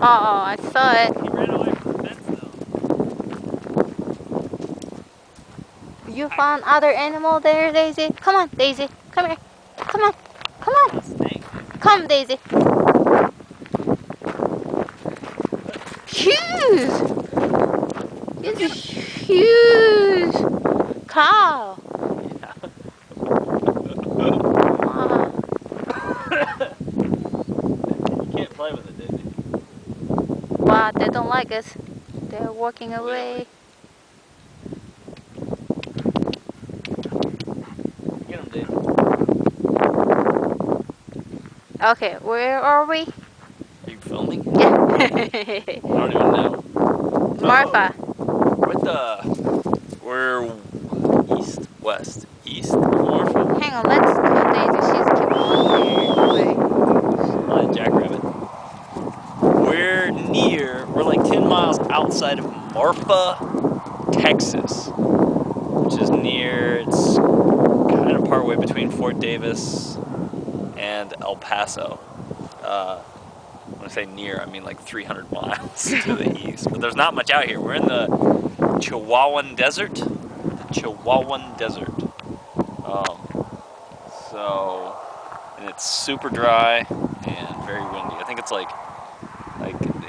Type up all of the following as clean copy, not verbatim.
I saw it. He ran away from the fence though. You found other animal there, Daisy? Come on, Daisy. Come here. Come on. Come on. Snake. Come, Daisy. Huge. It's a huge cow. Wow. You can't play with it, Daisy. Wow, they don't like us. They're walking away. Get him, Daisy. Okay, where are we? Are you filming? Yeah. I don't even know. Marfa. We're east of Marfa. Hang on, let's go, Daisy. She's keep on there. Jackrabbit. We're like 10 miles outside of Marfa, Texas, which is it's kind of partway between Fort Davis and El Paso. When I say near, I mean like 300 miles to the east. But there's not much out here. We're in the Chihuahuan Desert. And it's super dry and very windy. I think it's like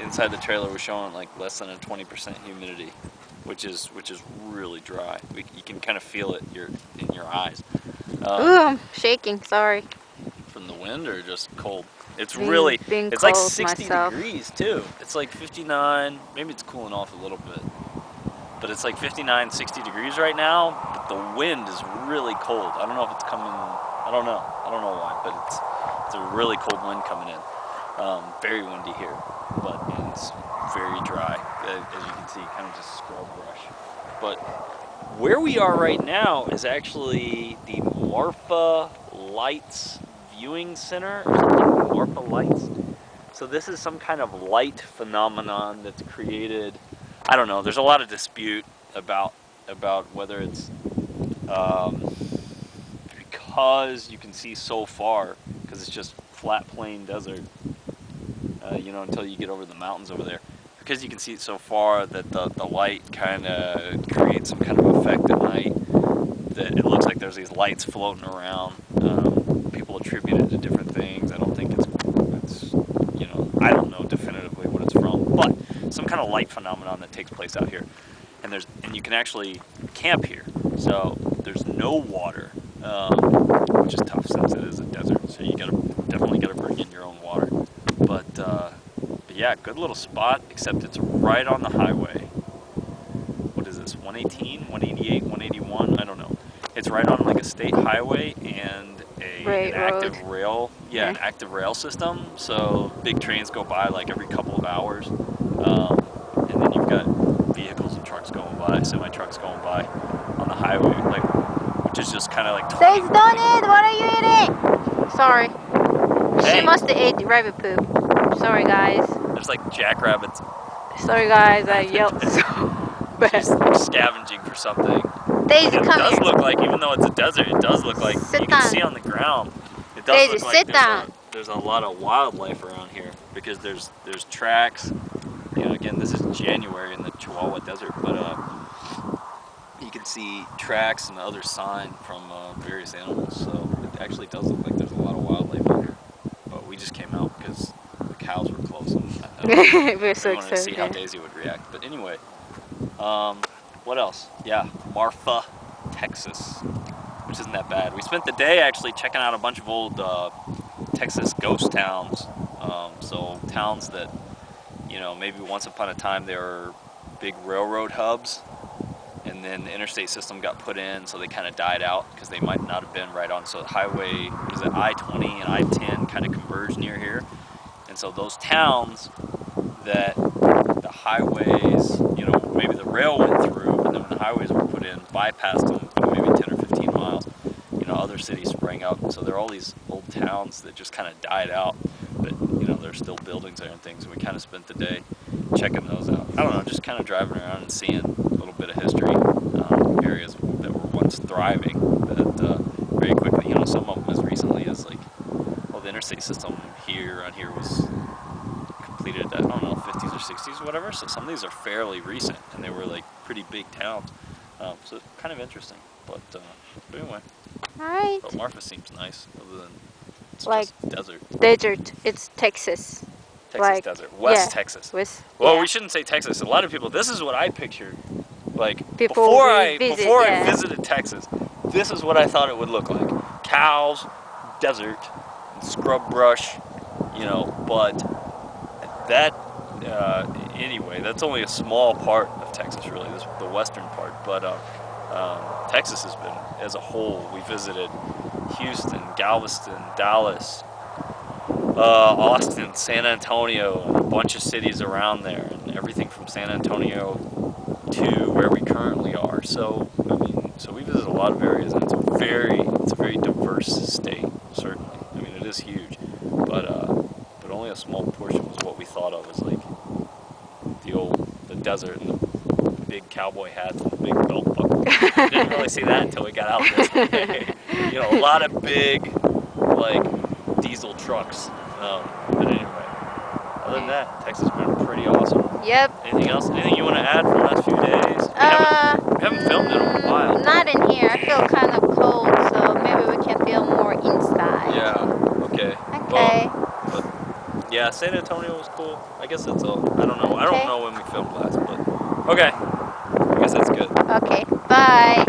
inside the trailer we're showing like less than a 20% humidity, which is really dry. You can kind of feel it in your eyes. Ooh, I'm shaking. Sorry. From the wind or just cold? It's Being it's like cold 60 myself. degrees too. It's like 59, maybe it's cooling off a little bit. But it's like 59, 60 degrees right now, but the wind is really cold. I don't know if it's coming, I don't know why, but it's a really cold wind coming in. Very windy here, but it's very dry, as you can see, kind of just scrub brush. But where we are right now is actually the Marfa Lights Viewing Center, or something, Marfa Lights. So this is some kind of light phenomenon that's created. I don't know. There's a lot of dispute about whether it's because you can see so far, because it's just flat plain desert, until you get over the mountains over there. Because you can see it so far that the light kind of creates some kind of effect at night. That it looks like there's these lights floating around. People attribute it to different things. I don't think it's I don't know definitively what it's from, but some kind of light phenomenon that takes place out here. And you can actually camp here. So there's no water, which is tough since it is a desert. So you definitely gotta bring in your own water. But yeah, good little spot. Except it's right on the highway. What is this? 118, 188, 181? I don't know. It's right on like a state highway and an active rail. Yeah, an active rail system. So big trains go by like every couple of hours. And then you've got vehicles and trucks going by, semi-trucks going by on the highway, which is just kind of like. Daisy, don't eat! What are you eating? Sorry. Hey. She must have ate rabbit poop. Sorry, guys. There's like jackrabbits. Sorry, guys. I yelled so bad. She's scavenging for something. Daisy, come here. It does look like, even though it's a desert, it does look like you can see on the ground. It does Daisy, look like sit down. There's a lot of wildlife around here because there's tracks. Again, this is January in the Chihuahua Desert, but you can see tracks and other sign from various animals. So it actually does look like there's a lot of wildlife out here. But we just came out because the cows were close, and we're so wanted to see how Daisy would react. But anyway, what else? Yeah, Marfa, Texas, which isn't that bad. We spent the day actually checking out a bunch of old Texas ghost towns. So towns that, maybe once upon a time they were big railroad hubs, and then the interstate system got put in, so they kind of died out because they might not have been right on. So the highway, was it I-20 and I-10 kind of converge near here, and so those towns that the highways, maybe the rail went through, and then when the highways were put in, bypassed them, maybe 10 or 15 miles, other cities sprang up. So there are all these old towns that just kind of died out, but there's still buildings there and things, and we kind of spent the day checking those out. I don't know, just kind of driving around and seeing a little bit of history, areas that were once thriving, that very quickly, some of them as recently as like, well, the interstate system around here was completed, I don't know, 50s or 60s or whatever. So some of these are fairly recent, and they were like pretty big towns. So it's kind of interesting. But anyway, Alright. but Marfa seems nice, other than it's Like just desert. desert. It's Texas. Texas Like, desert. yeah. West Texas. With, Well, yeah. we shouldn't say Texas. A lot of people, this is what I pictured. Like, Before we visit, before I yeah. visited Texas, this is what I thought it would look like. Cows, desert, scrub brush, you know, but that, anyway, that's only a small part of Texas, really, the western part. But Texas has been, as a whole, we visited Houston, Galveston, Dallas, Austin, San Antonio, and a bunch of cities around there, and everything from San Antonio to where we currently are. So, I mean, so we visit a lot of areas, and it's a very diverse state, certainly. I mean, it is huge, but only a small portion was what we thought of as like the desert and the big cowboy hats and the big belt buckle. I didn't really see that until we got out this way. You know, a lot of big, like, diesel trucks. But anyway, other than that, Texas has been pretty awesome. Yep. Anything else? Anything you want to add from the last few days? We haven't filmed in a while. Not in here. I feel kind of cold, so maybe we can film more inside. Yeah. Okay. Okay. Well, but yeah, San Antonio was cool. I guess that's all. I don't know. I Okay. don't know when we filmed last, but okay. I guess that's good. Okay. Bye.